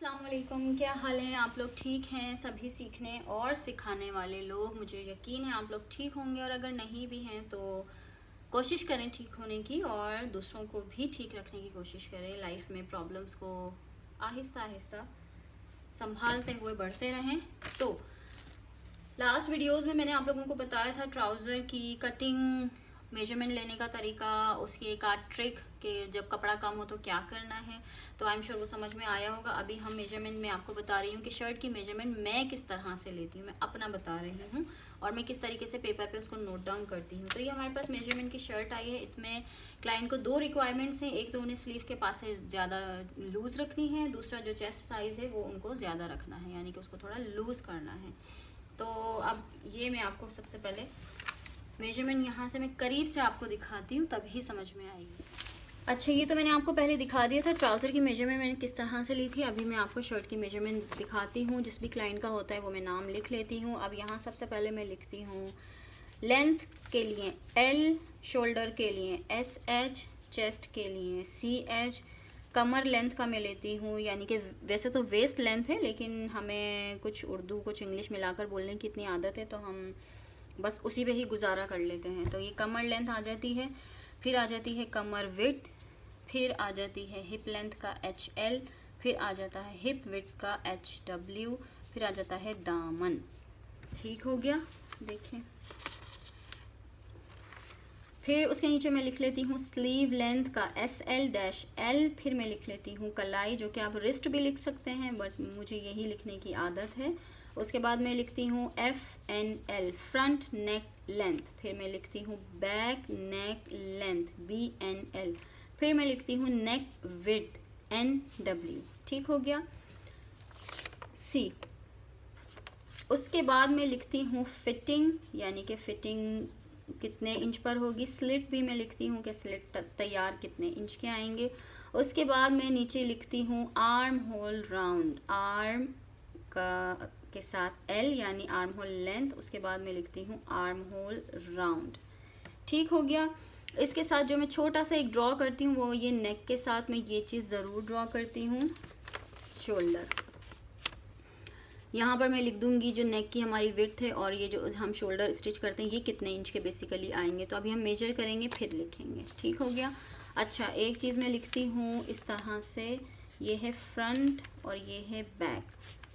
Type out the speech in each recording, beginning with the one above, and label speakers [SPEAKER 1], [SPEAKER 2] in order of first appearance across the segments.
[SPEAKER 1] अस्सलाम वालेकुम, क्या हाल है? आप लोग ठीक हैं? सभी सीखने और सिखाने वाले लोग, मुझे यकीन है आप लोग ठीक होंगे। और अगर नहीं भी हैं तो कोशिश करें ठीक होने की और दूसरों को भी ठीक रखने की कोशिश करें। लाइफ में प्रॉब्लम्स को आहिस्ता आहिस्ता संभालते हुए बढ़ते रहें। तो लास्ट वीडियोस में मैंने आप लोगों को बताया था ट्राउज़र की कटिंग, मेजरमेंट लेने का तरीका, उसकी एक आध ट्रिक कि जब कपड़ा कम हो तो क्या करना है। तो आई एम श्योर वो समझ में आया होगा। अभी हम मेजरमेंट में आपको बता रही हूँ कि शर्ट की मेजरमेंट मैं किस तरह से लेती हूँ, मैं अपना बता रही हूँ और मैं किस तरीके से पेपर पे उसको नोट डाउन करती हूँ। तो ये हमारे पास मेजरमेंट की शर्ट आई है। इसमें क्लाइंट को दो रिक्वायरमेंट्स हैं, एक तो उन्हें स्लीव के पास से ज़्यादा लूज़ रखनी है, दूसरा जो चेस्ट साइज़ है वो उनको ज़्यादा रखना है, यानी कि उसको थोड़ा लूज़ करना है। तो अब ये मैं आपको सबसे पहले मेजरमेंट यहाँ से मैं करीब से आपको दिखाती हूँ, तभी समझ में आएगी। अच्छा, ये तो मैंने आपको पहले दिखा दिया था ट्राउज़र की मेजरमेंट मैंने किस तरह से ली थी। अभी मैं आपको शर्ट की मेजरमेंट दिखाती हूँ। जिस भी क्लाइंट का होता है वो मैं नाम लिख लेती हूँ। अब यहाँ सबसे पहले मैं लिखती हूँ लेंथ के लिए L, शोल्डर के लिए SH, चेस्ट के लिए CH, कमर लेंथ का मैं लेती हूँ, यानी कि वैसे तो वेस्ट लेंथ है लेकिन हमें कुछ उर्दू कुछ इंग्लिश मिलाकर बोलने की इतनी आदत है तो हम बस उसी पे ही गुजारा कर लेते हैं। तो ये कमर लेंथ आ जाती है, फिर आ जाती है कमर विड्थ, फिर आ जाती है हिप लेंथ का HL, फिर आ जाता है हिप विड्थ का HW, फिर आ जाता है दामन। ठीक हो गया, देखें। फिर उसके नीचे मैं लिख लेती हूँ स्लीव लेंथ का SL-L, फिर मैं लिख लेती हूँ कलाई, जो कि आप रिस्ट भी लिख सकते हैं बट मुझे यही लिखने की आदत है। उसके बाद मैं लिखती हूँ FNL, फ्रंट नेक लेंथ, फिर मैं लिखती हूँ बैक नेक लेंथ BNL, फिर मैं लिखती हूँ नेक विड्थ NW। ठीक हो गया, C। उसके बाद मैं लिखती हूँ फिटिंग, यानी कि फिटिंग कितने इंच पर होगी। स्लिट भी मैं लिखती हूँ कि स्लिट तैयार कितने इंच के आएंगे। उसके बाद मैं नीचे लिखती हूँ आर्म होल राउंड, आर्म का के साथ L यानी आर्म होल लेंथ। उसके बाद मैं लिखती हूँ आर्म होल राउंड। ठीक हो गया। इसके साथ जो मैं छोटा सा एक ड्रॉ करती हूँ वो ये नेक के साथ मैं ये चीज़ ज़रूर ड्रॉ करती हूँ, शोल्डर। यहाँ पर मैं लिख दूंगी जो नेक की हमारी विड्थ है और ये जो हम शोल्डर स्टिच करते हैं ये कितने इंच के बेसिकली आएंगे। तो अभी हम मेजर करेंगे फिर लिखेंगे। ठीक हो गया। अच्छा, एक चीज़ मैं लिखती हूँ इस तरह से, ये है फ्रंट और ये है बैक,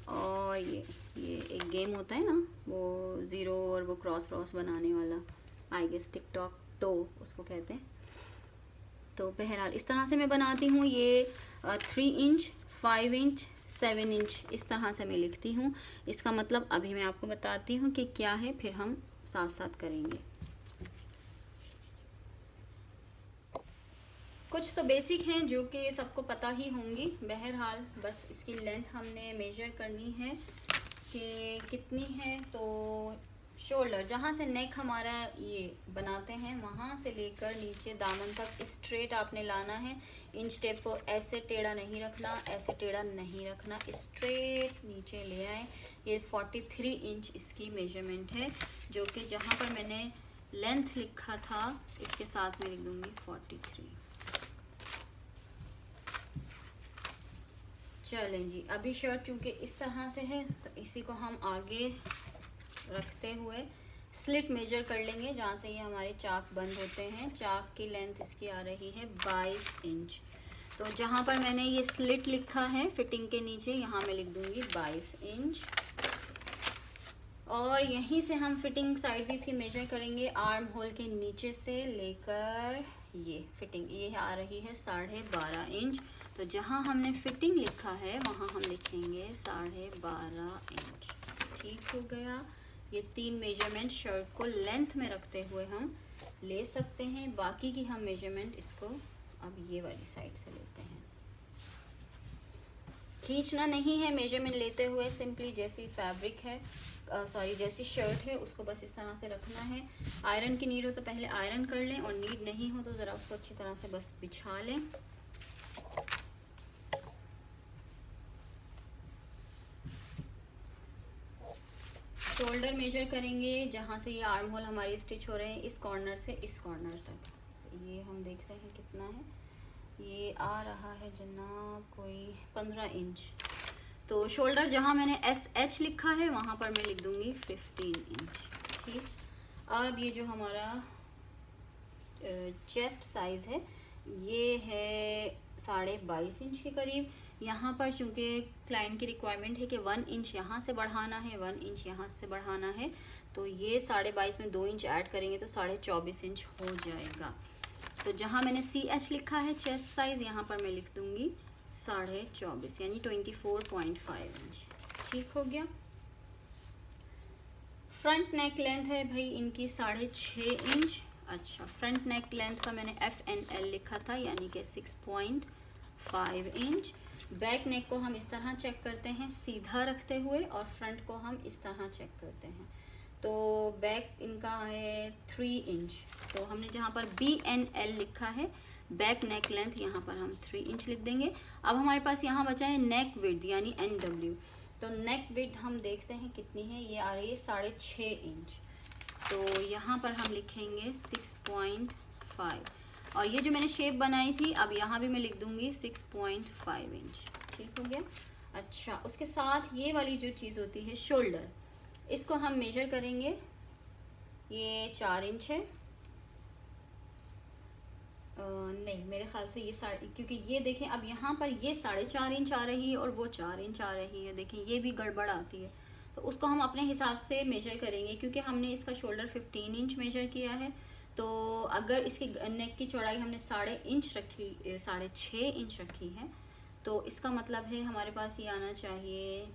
[SPEAKER 1] और ये एक गेम होता है ना वो ज़ीरो और वो क्रॉस क्रॉस बनाने वाला, आई गेस टिकटॉक टो उसको कहते हैं। तो बहरहाल इस तरह से मैं बनाती हूँ। ये 3 इंच 5 इंच 7 इंच इस तरह से मैं लिखती हूँ। इसका मतलब अभी मैं आपको बताती हूँ कि क्या है, फिर हम साथ साथ करेंगे। कुछ तो बेसिक हैं जो कि सबको पता ही होंगी। बहरहाल बस इसकी लेंथ हमने मेजर करनी है कि कितनी है। तो शोल्डर जहाँ से नेक हमारा ये बनाते हैं वहाँ से लेकर नीचे दामन तक स्ट्रेट आपने लाना है। इंच टेप को ऐसे टेढ़ा नहीं रखना, ऐसे टेढ़ा नहीं रखना, स्ट्रेट नीचे ले आए। ये 43 इंच इसकी मेजरमेंट है, जो कि जहाँ पर मैंने लेंथ लिखा था इसके साथ में लिख दूँगी 43। चलें जी, अभी शर्ट चूँकि इस तरह से है तो इसी को हम आगे रखते हुए स्लिट मेजर कर लेंगे, जहाँ से ये हमारे चाक बंद होते हैं। चाक की लेंथ इसकी आ रही है 22 इंच। तो जहाँ पर मैंने ये स्लिट लिखा है फिटिंग के नीचे, यहाँ मैं लिख दूँगी 22 इंच। और यहीं से हम फिटिंग साइड भी इसकी मेजर करेंगे, आर्म होल के नीचे से लेकर ये फिटिंग, ये आ रही है 12.5 इंच। तो जहाँ हमने फिटिंग लिखा है वहाँ हम लिखेंगे 12.5 इंच। ठीक हो गया। ये 3 मेजरमेंट शर्ट को लेंथ में रखते हुए हम ले सकते हैं। बाकी की हम मेजरमेंट इसको अब ये वाली साइड से लेते हैं। खींचना नहीं है मेजरमेंट लेते हुए, सिंपली जैसी फैब्रिक है जैसी शर्ट है उसको बस इस तरह से रखना है। आयरन की नीड हो तो पहले आयरन कर लें, और नीड नहीं हो तो ज़रा उसको अच्छी तरह से बस बिछा लें। शोल्डर मेजर करेंगे जहाँ से ये आर्म होल हमारी स्टिच हो रहे हैं, इस कॉर्नर से इस कॉर्नर तक। तो ये हम देखते हैं कितना है। ये आ रहा है जनाब कोई 15 इंच। तो शोल्डर जहाँ मैंने SH लिखा है वहाँ पर मैं लिख दूँगी 15 इंच। ठीक, अब ये जो हमारा चेस्ट साइज़ है ये है 22.5 इंच के करीब। यहाँ पर चूँकि क्लाइंट की रिक्वायरमेंट है कि 1 इंच यहाँ से बढ़ाना है, 1 इंच यहाँ से बढ़ाना है, तो ये 22.5 में 2 इंच ऐड करेंगे तो 24.5 इंच हो जाएगा। तो जहाँ मैंने CH लिखा है चेस्ट साइज़, यहाँ पर मैं लिख दूँगी 24.5 यानी 24.5 इंच। ठीक हो गया। फ्रंट नेक लेंथ है भाई इनकी 6.5 इंच। अच्छा, फ्रंट नेक लेंथ का मैंने FNL लिखा था यानी कि 6.5 इंच। बैक नेक को हम इस तरह चेक करते हैं सीधा रखते हुए, और फ्रंट को हम इस तरह चेक करते हैं। तो बैक इनका है 3 इंच, तो हमने जहाँ पर BNL लिखा है बैक नेक लेंथ यहाँ पर हम 3 इंच लिख देंगे। अब हमारे पास यहाँ बचा है नेक विड्थ यानी NW। तो नेक विड्थ हम देखते हैं कितनी है, ये आ रही है 6.5 इंच। तो यहाँ पर हम लिखेंगे 6.5, और ये जो मैंने शेप बनाई थी अब यहाँ भी मैं लिख दूँगी 6.5 इंच। ठीक हो गया। अच्छा, उसके साथ ये वाली जो चीज़ होती है शोल्डर, इसको हम मेजर करेंगे। ये 4 इंच है, नहीं मेरे ख्याल से ये क्योंकि ये देखें अब यहाँ पर ये 4.5 इंच आ रही है और वो 4 इंच आ रही है, देखें ये भी गड़बड़ आती है। तो उसको हम अपने हिसाब से मेजर करेंगे, क्योंकि हमने इसका शोल्डर 15 इंच मेजर किया है। तो अगर इसकी नेक की चौड़ाई हमने 6.5 इंच रखी है, तो इसका मतलब है हमारे पास ये आना चाहिए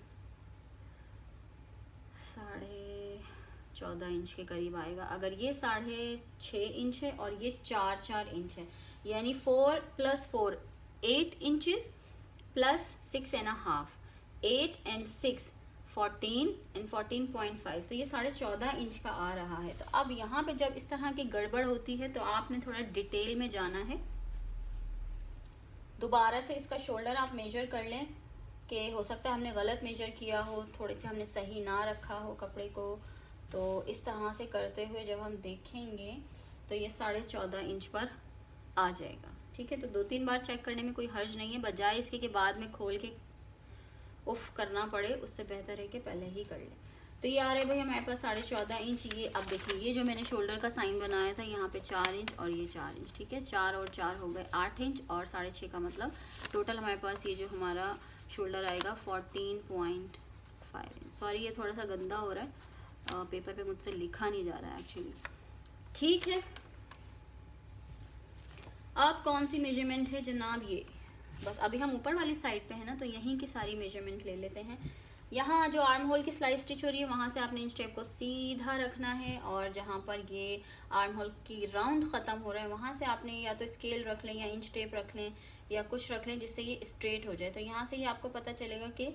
[SPEAKER 1] 14.5 इंच के करीब आएगा। अगर ये 6.5 इंच है और ये 4 इंच है, यानी 4 + 4 8 इंचेस प्लस 6.5 8 and 6 14 and 14.5, तो ये 14.5 इंच का आ रहा है। तो अब यहाँ पे जब इस तरह की गड़बड़ होती है तो आपने थोड़ा डिटेल में जाना है। दोबारा से इसका शोल्डर आप मेजर कर लें कि हो सकता है हमने गलत मेजर किया हो, थोड़े से हमने सही ना रखा हो कपड़े को। तो इस तरह से करते हुए जब हम देखेंगे तो ये 14.5 इंच पर आ जाएगा। ठीक है, तो 2-3 बार चेक करने में कोई हर्ज नहीं है, बजाय इसके कि बाद में खोल के उफ करना पड़े, उससे बेहतर है कि पहले ही कर लें। तो ये आ रहा है भाई हमारे पास 14.5 इंच। ये अब देखिए ये जो मैंने शोल्डर का साइन बनाया था यहाँ पे 4 इंच और ये 4 इंच। ठीक है, 4 और 4 हो गए 8 इंच, और 6.5 का मतलब टोटल हमारे पास ये जो हमारा शोल्डर आएगा 14.5 इंच। सॉरी ये थोड़ा सा गंदा हो रहा है, पेपर पे मुझसे लिखा नहीं जा रहा है एक्चुअली। ठीक है, अब कौन सी मेजरमेंट है जनाब, ये बस अभी हम ऊपर वाली साइड पे है ना, तो यहीं की सारी मेजरमेंट ले लेते हैं। यहाँ जो आर्म होल की सिलाई स्टिच हो रही है वहाँ से आपने इंच टेप को सीधा रखना है, और जहाँ पर ये आर्म होल की राउंड ख़त्म हो रहा है वहाँ से आपने या तो स्केल रख लें या इंच टेप रख लें या कुछ रख लें जिससे ये स्ट्रेट हो जाए। तो यहाँ से ये आपको पता चलेगा कि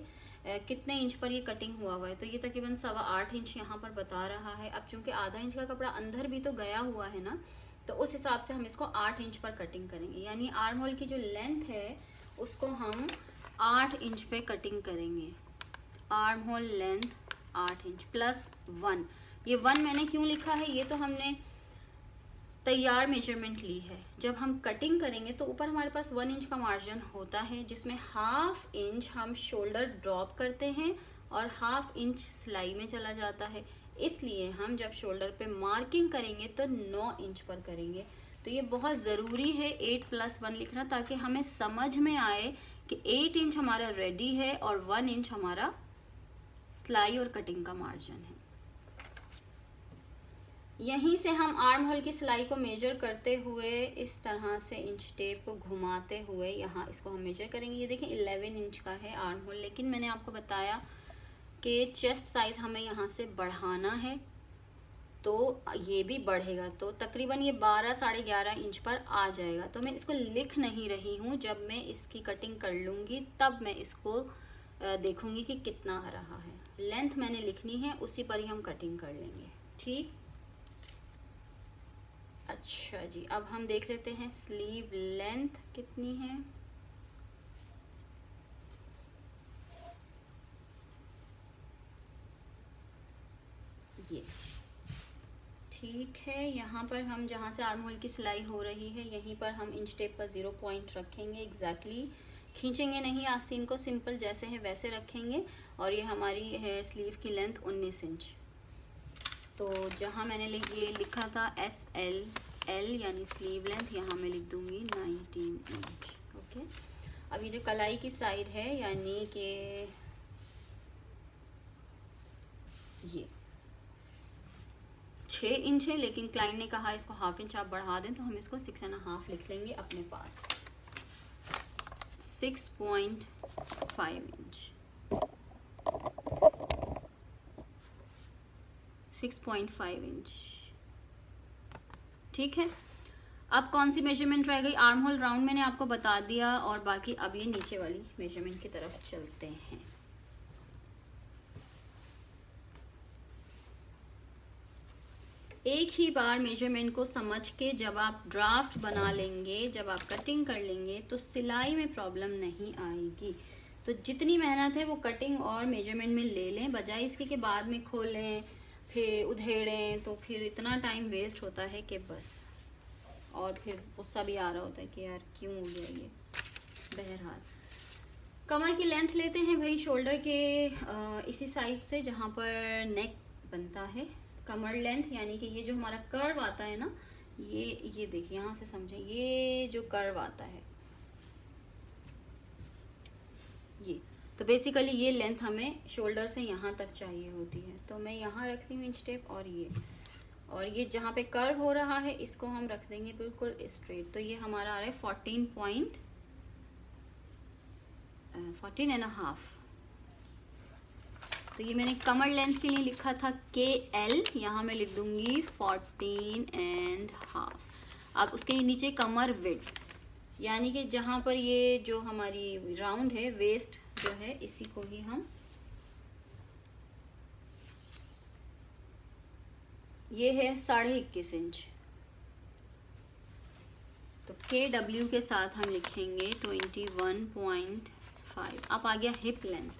[SPEAKER 1] कितने इंच पर ये कटिंग हुआ है। तो ये तकरीबन 8.25 इंच यहाँ पर बता रहा है। अब चूँकि आधा इंच का कपड़ा अंदर भी तो गया हुआ है ना, तो उस हिसाब से हम इसको 8 इंच पर कटिंग करेंगे, यानी आर्म होल की जो लेंथ है उसको हम 8 इंच पे कटिंग करेंगे। Arm hole length 8 inch plus 1। ये 1 मैंने क्यों लिखा है, ये तो हमने तैयार मेजरमेंट ली है। जब हम कटिंग करेंगे तो ऊपर हमारे पास 1 इंच का मार्जिन होता है, जिसमें 1/2 इंच हम शोल्डर ड्रॉप करते हैं और 1/2 इंच सिलाई में चला जाता है। इसलिए हम जब शोल्डर पे मार्किंग करेंगे तो 9 इंच पर करेंगे। तो ये बहुत ज़रूरी है 8 + 1 लिखना, ताकि हमें समझ में आए कि 8 इंच हमारा रेडी है और 1 इंच हमारा सिलाई और कटिंग का मार्जिन है। यहीं से हम आर्म होल की सिलाई को मेजर करते हुए इस तरह से इंच टेप को घुमाते हुए यहाँ इसको हम मेजर करेंगे। ये देखें 11 इंच का है आर्म होल, लेकिन मैंने आपको बताया कि चेस्ट साइज़ हमें यहाँ से बढ़ाना है तो ये भी बढ़ेगा, तो तकरीबन ये 12 साढ़े 11 इंच पर आ जाएगा। तो मैं इसको लिख नहीं रही हूँ, जब मैं इसकी कटिंग कर लूँगी तब मैं इसको देखूँगी कि कितना आ रहा है। लेंथ मैंने लिखनी है, उसी पर ही हम कटिंग कर लेंगे। ठीक, अच्छा जी, अब हम देख लेते हैं स्लीव लेंथ कितनी है। ये ठीक है, यहाँ पर हम जहाँ से आर्म होल की सिलाई हो रही है यहीं पर हम इंच टेप का 0 पॉइंट रखेंगे एग्जैक्टली खींचेंगे नहीं आस्तीन को, सिंपल जैसे है वैसे रखेंगे। और ये हमारी है स्लीव की लेंथ 19 इंच। तो जहाँ मैंने ये लिखा था SL यानी स्लीव लेंथ, यहाँ मैं लिख दूँगी 19 इंच। ओके, अब ये जो कलाई की साइड है यानी कि ये 6 इंच है, लेकिन क्लाइंट ने कहा इसको हाफ इंच आप बढ़ा दें, तो हम इसको 6.5 लिख लेंगे अपने पास। 6.5 इंच, 6.5 इंच, ठीक है। अब कौन सी मेजरमेंट रह गई? आर्म होल राउंड मैंने आपको बता दिया, और बाकी अब ये नीचे वाली मेजरमेंट की तरफ चलते हैं। एक ही बार मेजरमेंट को समझ के जब आप ड्राफ्ट बना लेंगे, जब आप कटिंग कर लेंगे, तो सिलाई में प्रॉब्लम नहीं आएगी। तो जितनी मेहनत है वो कटिंग और मेजरमेंट में ले लें, बजाय इसके कि बाद में खोलें फिर उधेड़ें, तो फिर इतना टाइम वेस्ट होता है कि बस, और फिर गुस्सा भी आ रहा होता है कि यार क्यों हो गया ये। बहरहाल कमर की लेंथ लेते हैं भाई, शोल्डर के इसी साइड से जहाँ पर नेक बनता है। कमर लेंथ यानी कि ये जो हमारा कर्व आता है ना, ये देखिए, यहाँ से समझें, ये जो कर्व आता है ये, तो बेसिकली ये लेंथ हमें शोल्डर से यहाँ तक चाहिए होती है। तो मैं यहाँ रखती हूँ इंच टेप, और ये जहाँ पे कर्व हो रहा है इसको हम रख देंगे बिल्कुल स्ट्रेट। तो ये हमारा आ रहा है 14.5। तो ये मैंने कमर लेंथ के लिए लिखा था KL, यहाँ मैं लिख दूंगी 14.5। अब उसके नीचे कमर विड्थ, यानी कि जहाँ पर ये जो हमारी राउंड है, वेस्ट जो है, इसी को ही हम, ये है 21.5 इंच। तो KW के साथ हम लिखेंगे 21.5। अब आ गया हिप लेंथ।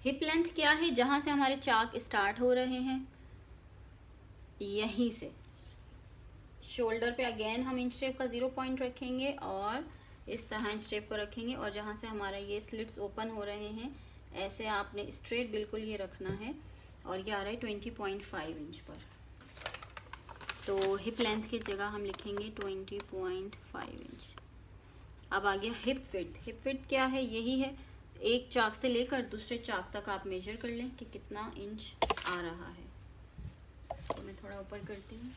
[SPEAKER 1] हिप लेंथ क्या है? जहाँ से हमारे चाक स्टार्ट हो रहे हैं, यहीं से शोल्डर पे अगेन हम इंच टेप का 0 पॉइंट रखेंगे, और इस तरह इंच टेप को रखेंगे, और जहाँ से हमारा ये स्लिट्स ओपन हो रहे हैं, ऐसे आपने स्ट्रेट बिल्कुल ये रखना है, और ये आ रहा है 20.5 इंच पर। तो हिप लेंथ की जगह हम लिखेंगे 20.5 इंच। अब आ गया हिप विड्थ। हिप विड्थ क्या है? यही है, एक चाक से लेकर दूसरे चाक तक आप मेजर कर लें कि कितना इंच आ रहा है। इसको मैं थोड़ा ऊपर करती हूँ।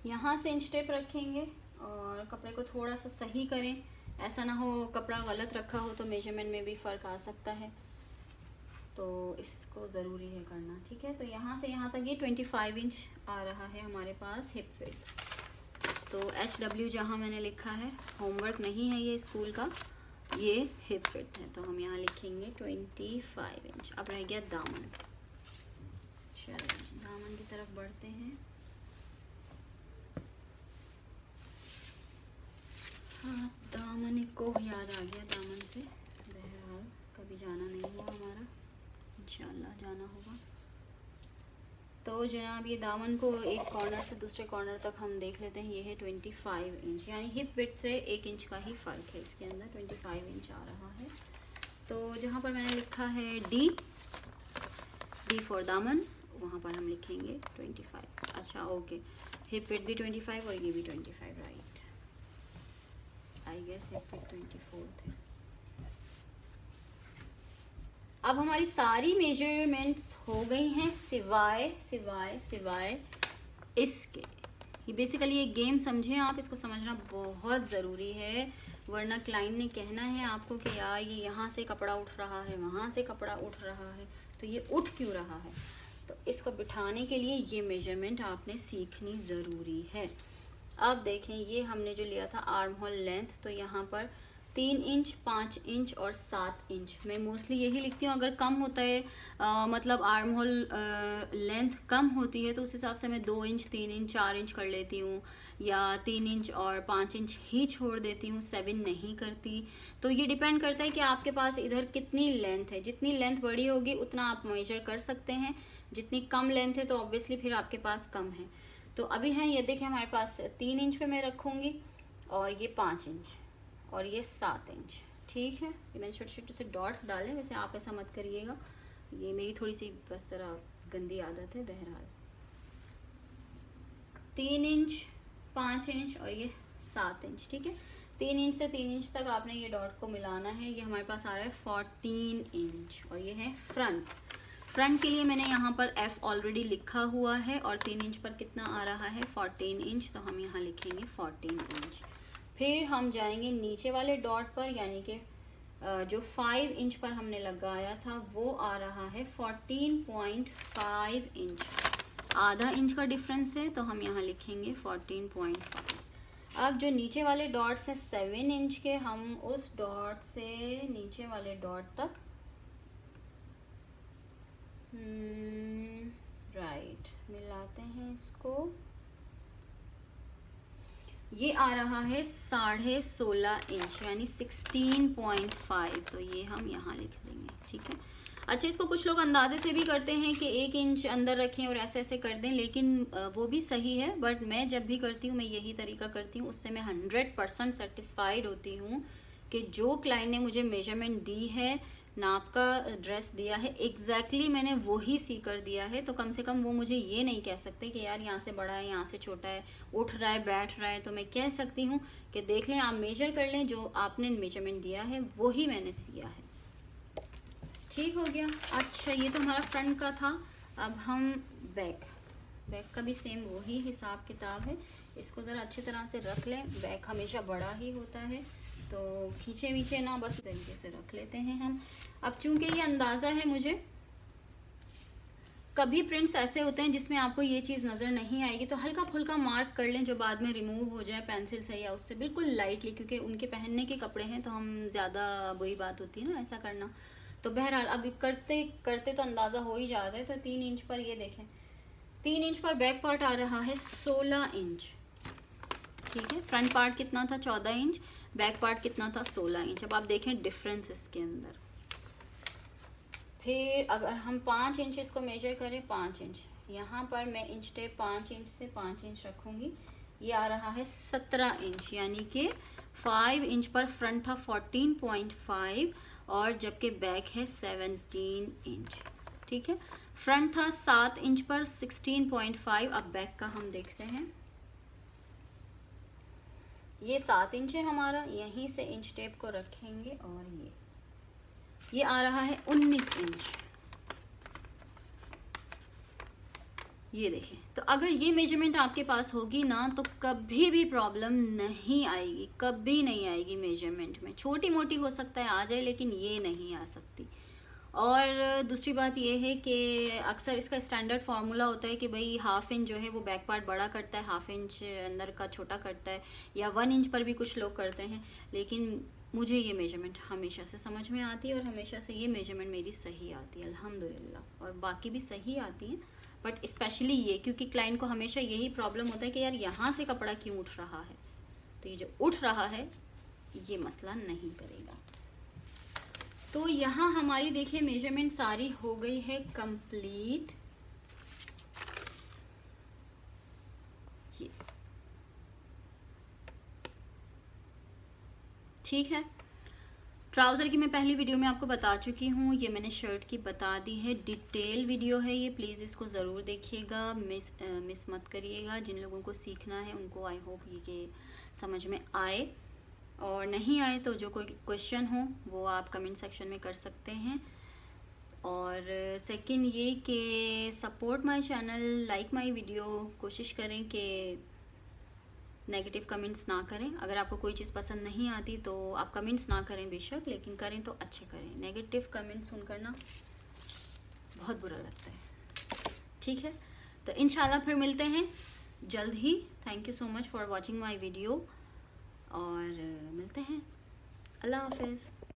[SPEAKER 1] यहाँ से इंच टेप रखेंगे और कपड़े को थोड़ा सा सही करें, ऐसा ना हो कपड़ा गलत रखा हो तो मेजरमेंट में भी फ़र्क आ सकता है, तो इसको ज़रूरी है करना, ठीक है। तो यहाँ से यहाँ तक ये 25 इंच आ रहा है हमारे पास हिप विड्थ। तो HW जहाँ मैंने लिखा है, होमवर्क नहीं है ये स्कूल का, ये हिप विड्थ है, तो हम यहाँ लिखेंगे 25 इंच। अब रह गया दामन। चलो दामन की तरफ बढ़ते हैं। हाँ, दामन को याद आ गया दामन से, बहरहाल कभी जाना नहीं हुआ हमारा, इंशाल्लाह जाना होगा। तो जनाब ये दामन को एक कॉर्नर से दूसरे कॉर्नर तक हम देख लेते हैं। ये है 25 इंच, यानी हिप विड्थ से 1 इंच का ही फ़र्क है, इसके अंदर 25 इंच आ रहा है। तो जहाँ पर मैंने लिखा है D फॉर दामन, वहाँ पर हम लिखेंगे 25। अच्छा ओके, हिप विड्थ भी 25 और ये भी 25, right. I guess hip width 24 थे। अब हमारी सारी मेजरमेंट्स हो गई हैं सिवाय इसके। ये बेसिकली एक गेम समझें आप, इसको समझना बहुत ज़रूरी है, वरना क्लाइंट ने कहना है आपको कि यार ये यहाँ से कपड़ा उठ रहा है, वहाँ से कपड़ा उठ रहा है, तो ये उठ क्यों रहा है। तो इसको बिठाने के लिए ये मेजरमेंट आपने सीखनी ज़रूरी है। अब देखें, ये हमने जो लिया था आर्म होल लेंथ, तो यहाँ पर 3 इंच, 5 इंच और 7 इंच। मैं मोस्टली यही लिखती हूँ। अगर कम होता है मतलब आर्म होल लेंथ कम होती है तो उस हिसाब से मैं 2 इंच, 3 इंच, 4 इंच कर लेती हूँ, या 3 इंच और 5 इंच ही छोड़ देती हूँ, 7 नहीं करती। तो ये डिपेंड करता है कि आपके पास इधर कितनी लेंथ है। जितनी लेंथ बड़ी होगी उतना आप मेजर कर सकते हैं, जितनी कम लेंथ है तो ऑब्वियसली फिर आपके पास कम है। तो अभी है ये देखिए हमारे पास 3 इंच पे मैं रखूँगी, और ये 5 इंच और ये 7 इंच। ठीक है, ये मैंने छोटे छोटे से डॉट्स डाले, वैसे आप ऐसा मत करिएगा, ये मेरी थोड़ी सी बस जरा गंदी आदत है। बहरहाल 3 इंच, 5 इंच और ये 7 इंच। ठीक है, 3 इंच से 3 इंच तक आपने ये डॉट को मिलाना है। ये हमारे पास आ रहा है 14 इंच और ये है फ्रंट। फ्रंट के लिए मैंने यहाँ पर F ऑलरेडी लिखा हुआ है, और 3 इंच पर कितना आ रहा है 14 इंच, तो हम यहाँ लिखेंगे 14 इंच। फिर हम जाएंगे नीचे वाले डॉट पर, यानी कि जो 5 इंच पर हमने लगाया था वो आ रहा है 14.5 इंच। आधा इंच का डिफरेंस है तो हम यहाँ लिखेंगे 14.5। अब जो नीचे वाले डॉट्स हैं 7 इंच के, हम उस डॉट से नीचे वाले डॉट तक राइट मिलाते हैं इसको। ये आ रहा है 16.5 इंच यानी 16.5, तो ये हम यहाँ लिख देंगे। ठीक है, अच्छा इसको कुछ लोग अंदाजे से भी करते हैं कि 1 इंच अंदर रखें और ऐसे ऐसे कर दें, लेकिन वो भी सही है, बट मैं जब भी करती हूँ मैं यही तरीका करती हूँ। उससे मैं 100% सेटिस्फाइड होती हूँ कि जो क्लाइंट ने मुझे मेजरमेंट दी है, नाप का ड्रेस दिया है, एग्जैक्टली मैंने वही सी कर दिया है। तो कम से कम वो मुझे ये नहीं कह सकते कि यार यहाँ से बड़ा है, यहाँ से छोटा है, उठ रहा है, बैठ रहा है। तो मैं कह सकती हूँ कि देख लें, आप मेजर कर लें, जो आपने मेजरमेंट दिया है वही मैंने सिया है। ठीक हो गया। अच्छा ये तो हमारा फ्रंट का था। अब हम बैक का भी सेम वही हिसाब किताब है। इसको ज़रा अच्छी तरह से रख लें, बैक हमेशा बड़ा ही होता है तो खींचे वीचे ना, बस तरीके से रख लेते हैं हम। अब चूंकि ये अंदाज़ा है मुझे, कभी प्रिंट्स ऐसे होते हैं जिसमें आपको ये चीज़ नज़र नहीं आएगी, तो हल्का फुल्का मार्क कर लें जो बाद में रिमूव हो जाए पेंसिल से या उससे, बिल्कुल लाइटली, क्योंकि उनके पहनने के कपड़े हैं तो हम ज़्यादा बुरी बात होती है ना ऐसा करना। तो बहरहाल अब करते करते तो अंदाज़ा हो ही जाता है। तो 3 इंच पर ये देखें, 3 इंच पर बैक पार्ट आ रहा है 16 इंच। ठीक है, फ्रंट पार्ट कितना था 14 इंच, बैक पार्ट कितना था 16 इंच। अब आप देखें डिफरेंस इसके अंदर। फिर अगर हम 5 इंच इसको मेजर करें, 5 इंच यहाँ पर मैं इंच टेप 5 इंच से 5 इंच रखूँगी, ये आ रहा है 17 इंच, यानी कि 5 इंच पर फ्रंट था 14.5 और जबकि बैक है 17 इंच। ठीक है, फ्रंट था 7 इंच पर 16.5। अब बैक का हम देखते हैं, ये 7 इंच है हमारा, यहीं से इंच टेप को रखेंगे और ये आ रहा है 19 इंच। ये देखें, तो अगर ये मेजरमेंट आपके पास होगी ना तो कभी भी प्रॉब्लम नहीं आएगी, कभी नहीं आएगी मेजरमेंट में। छोटी मोटी हो सकता है आ जाए, लेकिन ये नहीं आ सकती। और दूसरी बात ये है कि अक्सर इसका स्टैंडर्ड फार्मूला होता है कि भाई हाफ इंच जो है वो बैक पार्ट बड़ा करता है, हाफ इंच अंदर का छोटा करता है, या 1 इंच पर भी कुछ लोग करते हैं। लेकिन मुझे ये मेजरमेंट हमेशा से समझ में आती है और हमेशा से ये मेजरमेंट मेरी सही आती है अल्हम्दुलिल्लाह, और बाकी भी सही आती हैं, बट स्पेशली ये, क्योंकि क्लाइंट को हमेशा यही प्रॉब्लम होता है कि यार यहाँ से कपड़ा क्यों उठ रहा है। तो ये जो उठ रहा है ये मसला नहीं करेगा। तो यहाँ हमारी देखिए मेजरमेंट सारी हो गई है कंप्लीट। ये ठीक है, ट्राउज़र की मैं पहली वीडियो में आपको बता चुकी हूँ, ये मैंने शर्ट की बता दी है। डिटेल वीडियो है ये, प्लीज़ इसको ज़रूर देखिएगा, मिस मत करिएगा। जिन लोगों को सीखना है उनको आई होप ये समझ में आए, और नहीं आए तो जो कोई क्वेश्चन हो वो आप कमेंट सेक्शन में कर सकते हैं। और सेकंड ये कि support my channel, like my video, कोशिश करें कि नेगेटिव कमेंट्स ना करें। अगर आपको कोई चीज़ पसंद नहीं आती तो आप कमेंट्स ना करें बेशक, लेकिन करें तो अच्छे करें। नेगेटिव कमेंट्स सुनकर ना बहुत बुरा लगता है। ठीक है, तो इंशाल्लाह फिर मिलते हैं जल्द ही। Thank you so much for watching my video, और मिलते हैं अल्लाह हाफिज़।